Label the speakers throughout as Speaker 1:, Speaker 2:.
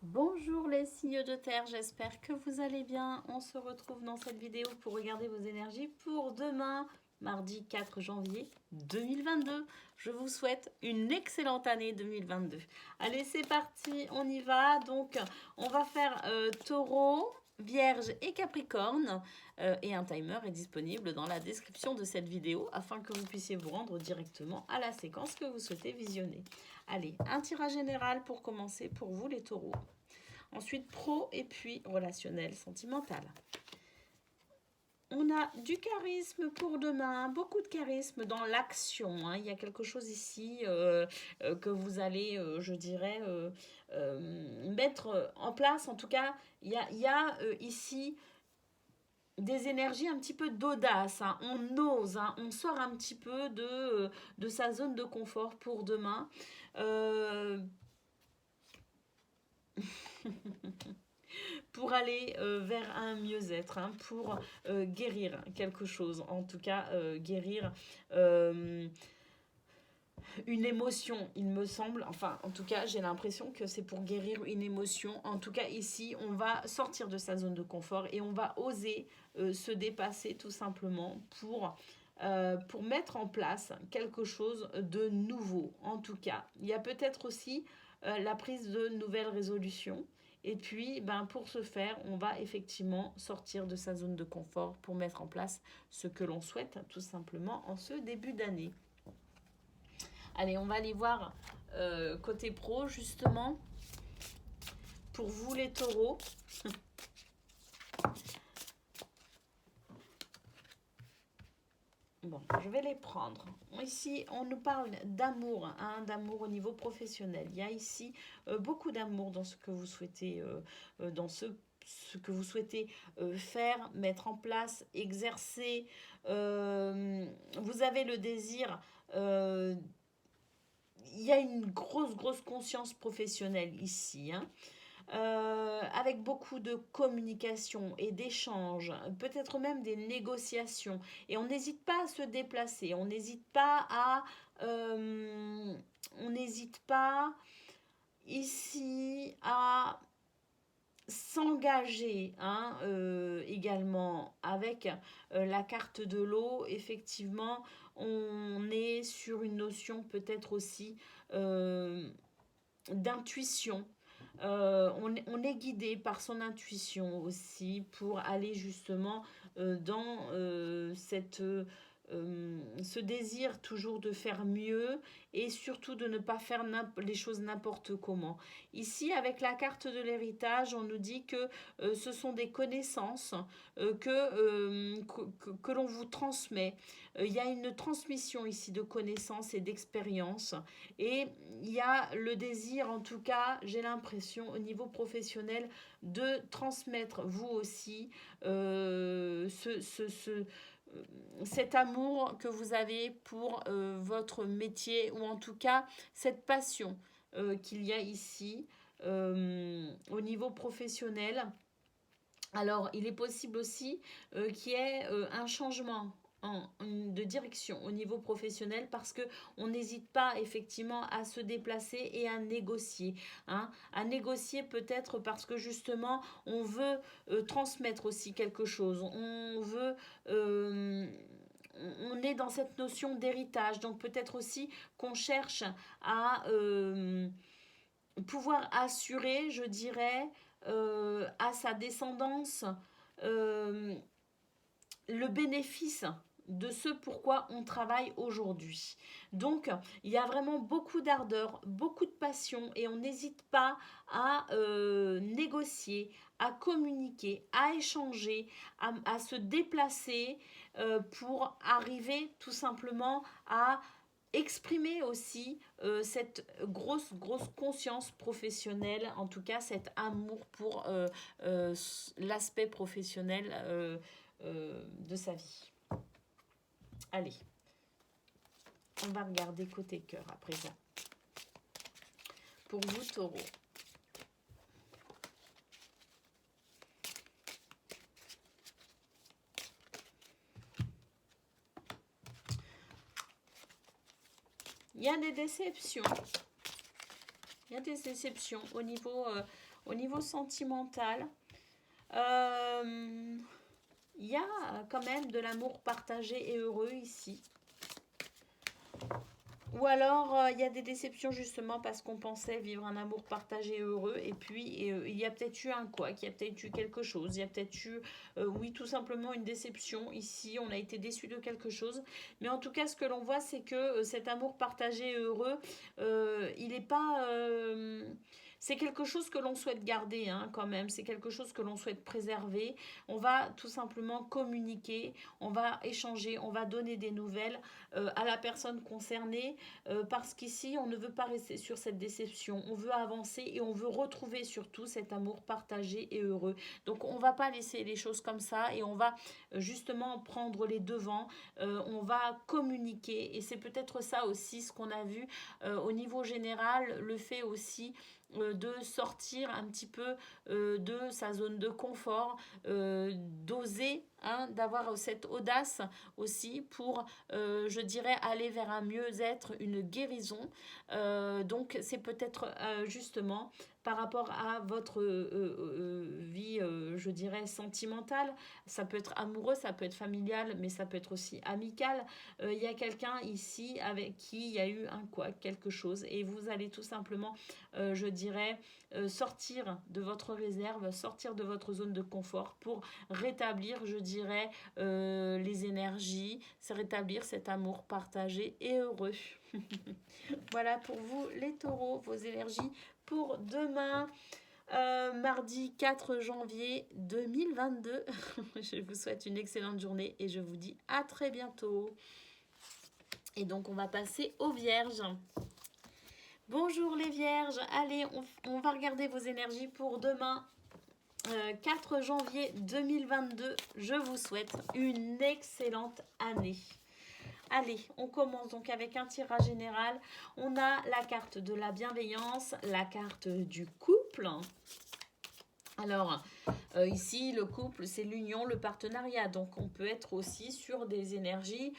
Speaker 1: Bonjour les signes de terre, j'espère que vous allez bien. On se retrouve dans cette vidéo pour regarder vos énergies pour demain, mardi 4 janvier 2022. Je vous souhaite une excellente année 2022. Allez, c'est parti, on y va. Donc, on va faire taureau, vierge et capricorne. Et un timer est disponible dans la description de cette vidéo afin que vous puissiez vous rendre directement à la séquence que vous souhaitez visionner. Allez, un tirage général pour commencer pour vous les taureaux. Ensuite, pro et puis relationnel, sentimental. On a du charisme pour demain, beaucoup de charisme dans l'action. Il y a quelque chose ici que vous allez, je dirais, mettre en place. En tout cas, il y a ici des énergies un petit peu d'audace. On ose, on sort un petit peu de sa zone de confort pour demain. Pour aller vers un mieux-être, pour guérir quelque chose, en tout cas guérir une émotion, il me semble, enfin en tout cas j'ai l'impression que c'est pour guérir une émotion. En tout cas ici on va sortir de sa zone de confort et on va oser se dépasser tout simplement pour mettre en place quelque chose de nouveau. En tout cas, il y a peut-être aussi la prise de nouvelles résolutions. Et puis, pour ce faire, on va effectivement sortir de sa zone de confort pour mettre en place ce que l'on souhaite, tout simplement, en ce début d'année. Allez, on va aller voir côté pro, justement, pour vous les taureaux. Bon, je vais les prendre. Ici, on nous parle d'amour, d'amour au niveau professionnel. Il y a ici beaucoup d'amour dans ce que vous souhaitez, dans ce que vous souhaitez faire, mettre en place, exercer. Vous avez le désir. Il y a une grosse conscience professionnelle ici. Avec beaucoup de communication et d'échanges, peut-être même des négociations. Et on n'hésite pas à se déplacer, on n'hésite pas ici à s'engager également avec la carte de l'eau. Effectivement, on est sur une notion peut-être aussi d'intuition. On est guidé par son intuition aussi pour aller justement dans ce désir toujours de faire mieux et surtout de ne pas faire les choses n'importe comment. Ici, avec la carte de l'héritage, on nous dit que ce sont des connaissances que l'on vous transmet. Il y a une transmission ici de connaissances et d'expériences. Et il y a le désir, en tout cas, j'ai l'impression, au niveau professionnel, de transmettre vous aussi cet amour que vous avez pour votre métier, ou en tout cas cette passion qu'il y a ici au niveau professionnel. Alors, il est possible aussi qu'il y ait un changement de direction au niveau professionnel parce que on n'hésite pas effectivement à se déplacer et à négocier. À négocier peut-être parce que justement on veut transmettre aussi quelque chose. On est dans cette notion d'héritage, donc peut-être aussi qu'on cherche à pouvoir assurer, je dirais, à sa descendance euh, le bénéfice de ce pourquoi on travaille aujourd'hui. Donc, il y a vraiment beaucoup d'ardeur, beaucoup de passion et on n'hésite pas à négocier, à communiquer, à échanger, à se déplacer pour arriver tout simplement à exprimer aussi cette grosse conscience professionnelle, en tout cas cet amour pour l'aspect professionnel de sa vie. Allez, on va regarder côté cœur à présent. Pour vous, taureau. Il y a des déceptions. Il y a des déceptions au niveau sentimental. Il y a quand même de l'amour partagé et heureux ici. Ou alors, il y a des déceptions justement parce qu'on pensait vivre un amour partagé et heureux. Et puis, il y a peut-être eu un couac, il y a peut-être eu quelque chose. Il y a peut-être eu, oui, tout simplement une déception. Ici, on a été déçu de quelque chose. Mais en tout cas, ce que l'on voit, c'est que cet amour partagé et heureux, il n'est pas... c'est quelque chose que l'on souhaite garder hein, quand même. C'est quelque chose que l'on souhaite préserver. On va tout simplement communiquer, on va échanger, on va donner des nouvelles à la personne concernée parce qu'ici, on ne veut pas rester sur cette déception. On veut avancer et on veut retrouver surtout cet amour partagé et heureux. Donc, on ne va pas laisser les choses comme ça et on va justement prendre les devants. On va communiquer et c'est peut-être ça aussi ce qu'on a vu au niveau général, le fait aussi de sortir un petit peu de sa zone de confort, d'oser, hein, d'avoir cette audace aussi pour, je dirais, aller vers un mieux-être, une guérison. Donc c'est peut-être justement par rapport à votre vie, je dirais, sentimentale. Ça peut être amoureux, ça peut être familial, mais ça peut être aussi amical. Il y a quelqu'un ici avec qui il y a eu un quoi, quelque chose, et vous allez tout simplement, je dirais, sortir de votre réserve, sortir de votre zone de confort pour rétablir, je dirais, les énergies, c'est rétablir cet amour partagé et heureux. Voilà pour vous les taureaux, vos énergies pour demain, mardi 4 janvier 2022. Je vous souhaite une excellente journée et je vous dis à très bientôt. Et donc on va passer aux vierges. Bonjour les vierges, allez on va regarder vos énergies pour demain 4 janvier 2022. Je vous souhaite une excellente année. Allez, on commence donc avec un tirage général. On a la carte de la bienveillance, la carte du couple. Alors, ici, le couple, c'est l'union, le partenariat. Donc, on peut être aussi sur des énergies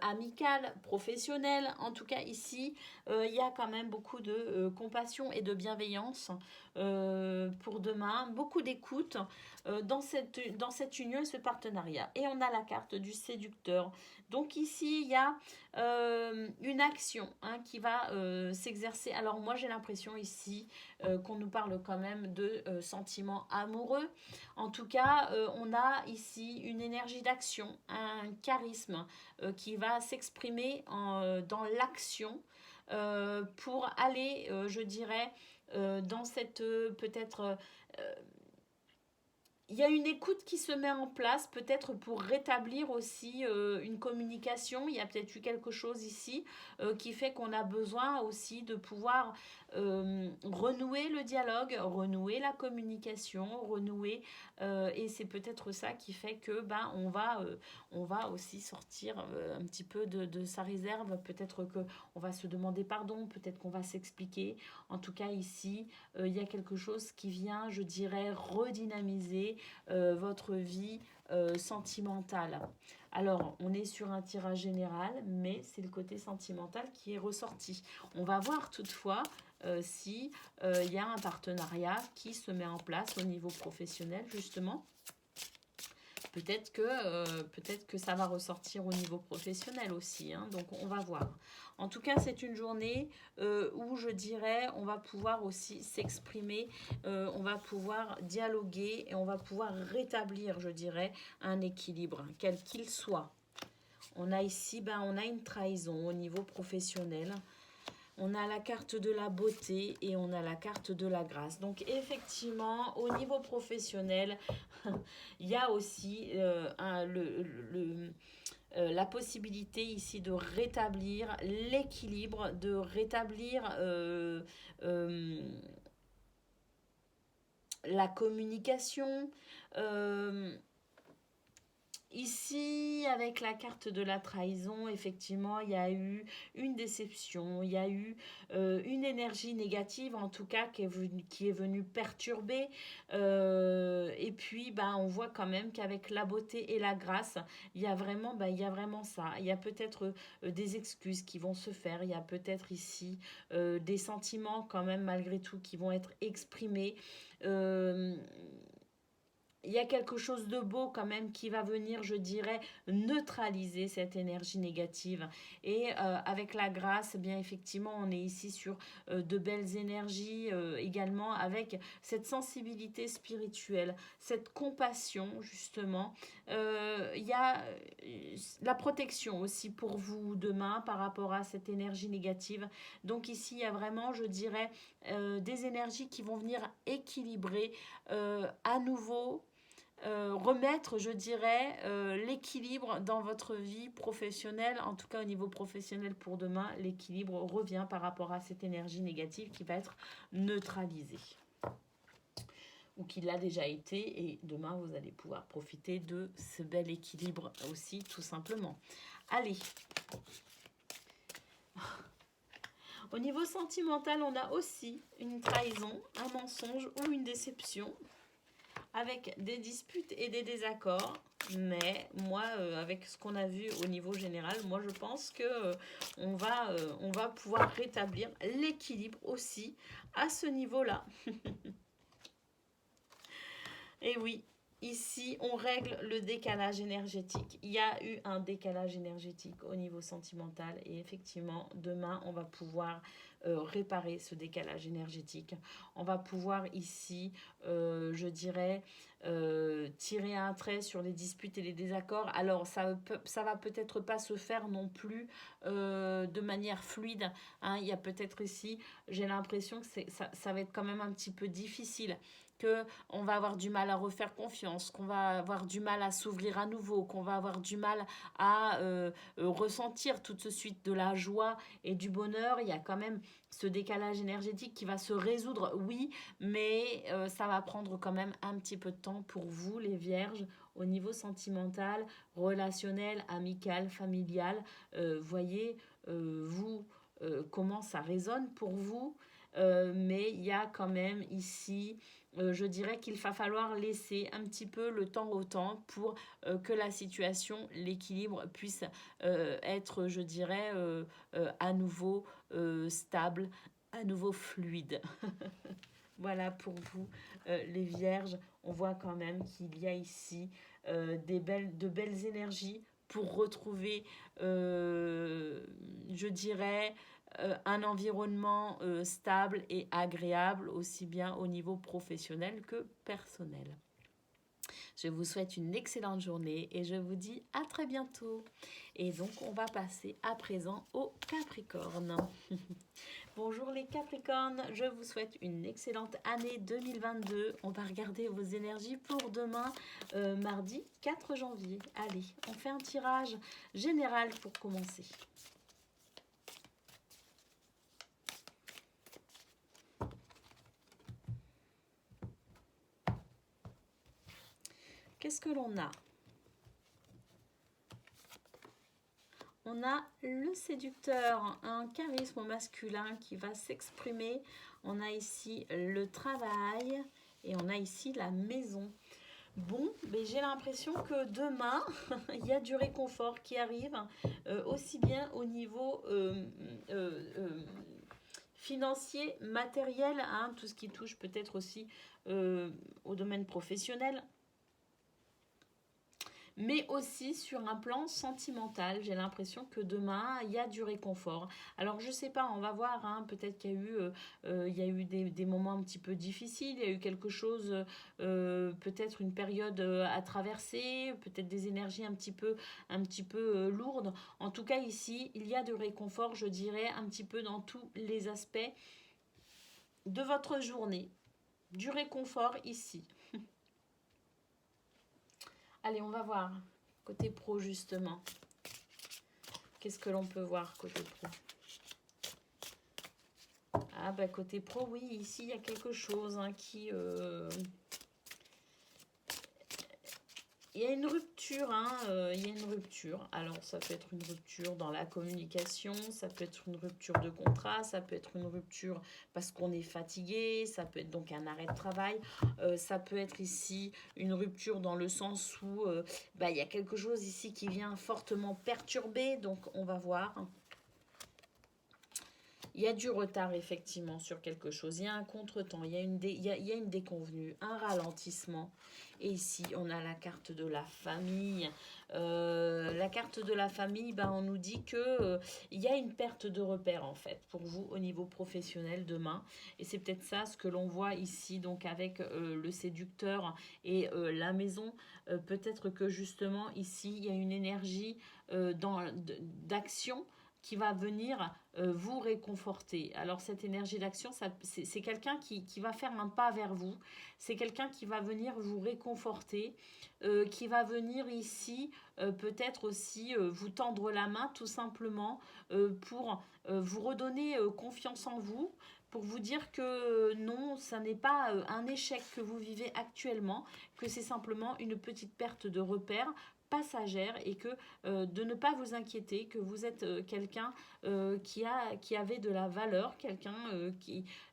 Speaker 1: amicales, professionnelles. En tout cas, ici, il y a quand même beaucoup de compassion et de bienveillance pour demain. Beaucoup d'écoute dans cette union et ce partenariat. Et on a la carte du séducteur. Donc, ici, il y a une action hein, qui va s'exercer. Alors, moi, j'ai l'impression ici qu'on nous parle quand même de sentiments amoureux. En tout cas, on a ici une énergie d'action, un charisme qui va s'exprimer dans l'action pour aller, je dirais, dans cette peut-être il y a une écoute qui se met en place, peut-être pour rétablir aussi une communication. Il y a peut-être eu quelque chose ici qui fait qu'on a besoin aussi de pouvoir renouer le dialogue, renouer la communication, renouer. Et c'est peut-être ça qui fait que on va aussi sortir un petit peu de sa réserve. Peut-être qu'on va se demander pardon, peut-être qu'on va s'expliquer. En tout cas, ici, il y a quelque chose qui vient, je dirais, redynamiser votre vie sentimentale. Alors, on est sur un tirage général, mais c'est le côté sentimental qui est ressorti. On va voir toutefois si il y a un partenariat qui se met en place au niveau professionnel, justement. Peut-être que ça va ressortir au niveau professionnel aussi, hein, donc on va voir. En tout cas, c'est une journée où je dirais on va pouvoir aussi s'exprimer, on va pouvoir dialoguer et on va pouvoir rétablir, je dirais, un équilibre, quel qu'il soit. On a ici, on a une trahison au niveau professionnel. On a la carte de la beauté et on a la carte de la grâce. Donc effectivement, au niveau professionnel, il y a aussi la possibilité ici de rétablir l'équilibre, de rétablir la communication. Ici, avec la carte de la trahison, effectivement, il y a eu une déception, il y a eu une énergie négative, en tout cas, qui est venue perturber. Et puis, bah, on voit quand même qu'avec la beauté et la grâce, il y a vraiment ça. Il y a peut-être des excuses qui vont se faire, il y a peut-être ici des sentiments quand même, malgré tout, qui vont être exprimés. Euh, il y a quelque chose de beau quand même qui va venir, je dirais, neutraliser cette énergie négative. Et avec la grâce, eh bien effectivement, on est ici sur de belles énergies également, avec cette sensibilité spirituelle, cette compassion justement. Il y a la protection aussi pour vous demain par rapport à cette énergie négative. Donc ici, il y a vraiment, je dirais, des énergies qui vont venir équilibrer à nouveau remettre, je dirais, l'équilibre dans votre vie professionnelle, en tout cas au niveau professionnel pour demain, l'équilibre revient par rapport à cette énergie négative qui va être neutralisée ou qui l'a déjà été et demain vous allez pouvoir profiter de ce bel équilibre aussi tout simplement. Allez, au niveau sentimental, on a aussi une trahison, un mensonge ou une déception avec des disputes et des désaccords. Mais moi, avec ce qu'on a vu au niveau général, moi je pense que on va pouvoir rétablir l'équilibre aussi à ce niveau-là. Et oui, ici on règle le décalage énergétique. Il y a eu un décalage énergétique au niveau sentimental et effectivement, demain on va pouvoir réparer ce décalage énergétique. On va pouvoir ici, je dirais, tirer un trait sur les disputes et les désaccords. Alors ça va peut-être pas se faire non plus de manière fluide. Hein. Il y a peut-être ici, j'ai l'impression que ça va être quand même un petit peu difficile, que on va avoir du mal à refaire confiance, qu'on va avoir du mal à s'ouvrir à nouveau, qu'on va avoir du mal à ressentir tout de suite de la joie et du bonheur. Il y a quand même ce décalage énergétique qui va se résoudre, oui, mais ça va prendre quand même un petit peu de temps pour vous, les vierges, au niveau sentimental, relationnel, amical, familial. Voyez, vous, comment ça résonne pour vous. Mais il y a quand même ici, je dirais qu'il va falloir laisser un petit peu le temps au temps pour que la situation, l'équilibre puisse être, je dirais, à nouveau stable, à nouveau fluide. Voilà pour vous, les vierges. On voit quand même qu'il y a ici de belles énergies pour retrouver, je dirais, un environnement stable et agréable, aussi bien au niveau professionnel que personnel. Je vous souhaite une excellente journée et je vous dis à très bientôt. Et donc, on va passer à présent au Capricorne. Bonjour les Capricornes, je vous souhaite une excellente année 2022. On va regarder vos énergies pour demain, mardi 4 janvier. Allez, on fait un tirage général pour commencer. Qu'est-ce que l'on a? On a le séducteur, un charisme masculin qui va s'exprimer. On a ici le travail et on a ici la maison. Bon, mais j'ai l'impression que demain, il y a du réconfort qui arrive, aussi bien au niveau financier, matériel, hein, tout ce qui touche peut-être aussi au domaine professionnel, mais aussi sur un plan sentimental. J'ai l'impression que demain, il y a du réconfort. Alors, je sais pas, on va voir, hein, peut-être qu'il y a eu, des moments un petit peu difficiles, il y a eu quelque chose, peut-être une période à traverser, peut-être des énergies un petit peu lourdes. En tout cas, ici, il y a du réconfort, je dirais, un petit peu dans tous les aspects de votre journée. Du réconfort ici. Allez, on va voir. Côté pro, justement. Qu'est-ce que l'on peut voir côté pro? Ah, bah, côté pro, oui, ici, il y a quelque chose hein, qui... il y a une rupture, hein, il y a une rupture. Alors, ça peut être une rupture dans la communication, ça peut être une rupture de contrat, ça peut être une rupture parce qu'on est fatigué, ça peut être donc un arrêt de travail, ça peut être ici une rupture dans le sens où bah, il y a quelque chose ici qui vient fortement perturber, donc on va voir. Il y a du retard effectivement sur quelque chose, il y a un contretemps, il y a une déconvenue, un ralentissement. Et ici, on a la carte de la famille. La carte de la famille, ben, on nous dit que il y a une perte de repère en fait pour vous au niveau professionnel demain. Et c'est peut-être ça ce que l'on voit ici donc avec le séducteur et la maison. Peut-être que justement ici, il y a une énergie d'action qui va venir vous réconforter. Alors cette énergie d'action, c'est quelqu'un qui va faire un pas vers vous, c'est quelqu'un qui va venir vous réconforter, qui va venir ici peut-être aussi vous tendre la main tout simplement pour vous redonner confiance en vous, pour vous dire que non, ça n'est pas un échec que vous vivez actuellement, que c'est simplement une petite perte de repère passagère et que de ne pas vous inquiéter, que vous êtes quelqu'un qui avait de la valeur, quelqu'un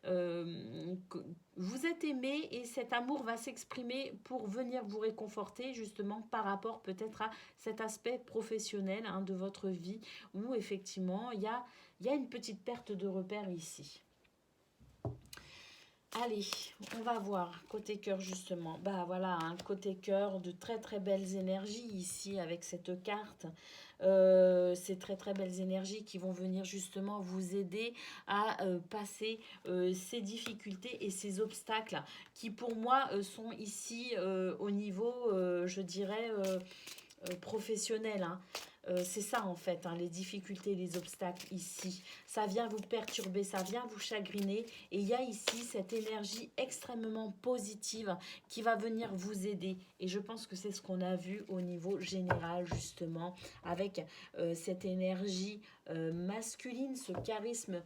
Speaker 1: que vous êtes aimé et cet amour va s'exprimer pour venir vous réconforter justement par rapport peut-être à cet aspect professionnel hein, de votre vie où effectivement il y a une petite perte de repère ici. Allez, on va voir côté cœur justement. Bah voilà, un côté cœur de très très belles énergies ici avec cette carte. Ces très très belles énergies qui vont venir justement vous aider à passer ces difficultés et ces obstacles qui pour moi sont ici au niveau, je dirais, professionnel. Hein. C'est ça en fait, hein, les difficultés, les obstacles ici. Ça vient vous perturber, ça vient vous chagriner. Et il y a ici cette énergie extrêmement positive qui va venir vous aider. Et je pense que c'est ce qu'on a vu au niveau général justement, avec cette énergie masculine, ce charisme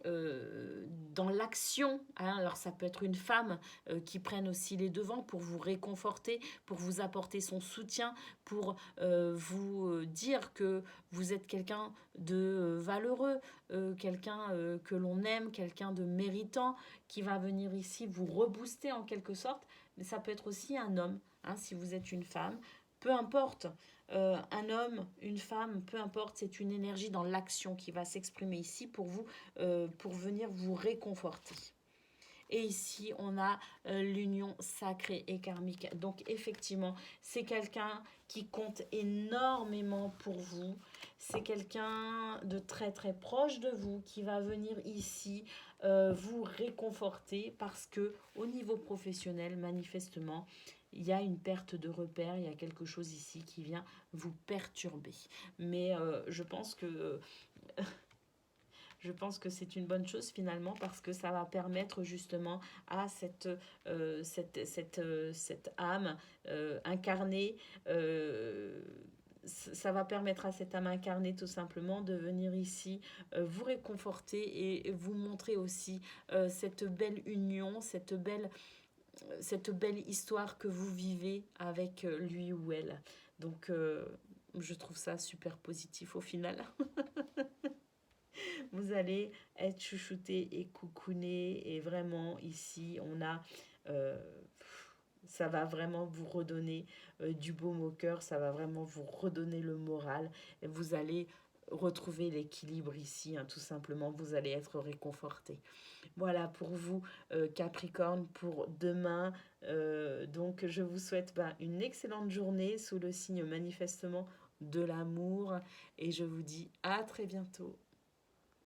Speaker 1: dans l'action. Hein, alors ça peut être une femme qui prenne aussi les devants pour vous réconforter, pour vous apporter son soutien, pour vous dire que vous êtes quelqu'un de valeureux, quelqu'un que l'on aime, quelqu'un de méritant, qui va venir ici vous rebooster en quelque sorte. Mais ça peut être aussi un homme, hein, si vous êtes une femme, peu importe. Un homme, une femme, peu importe, c'est une énergie dans l'action qui va s'exprimer ici pour vous, pour venir vous réconforter. Et ici, on a l'union sacrée et karmique. Donc, effectivement, c'est quelqu'un qui compte énormément pour vous. C'est quelqu'un de très, très proche de vous qui va venir ici vous réconforter parce que, au niveau professionnel, manifestement, il y a une perte de repère, il y a quelque chose ici qui vient vous perturber. Mais je pense que c'est une bonne chose finalement parce que ça va permettre justement à cette âme incarnée, ça va permettre à cette âme incarnée tout simplement de venir ici vous réconforter et vous montrer aussi cette belle union, cette belle histoire que vous vivez avec lui ou elle. Donc je trouve ça super positif au final. Vous allez être chouchouté et coucouné et vraiment ici on a ça va vraiment vous redonner du baume au cœur, ça va vraiment vous redonner le moral et vous allez retrouver l'équilibre ici, hein, tout simplement, vous allez être réconforté. Voilà pour vous, Capricorne, pour demain. Donc, je vous souhaite une excellente journée sous le signe manifestement de l'amour et je vous dis à très bientôt.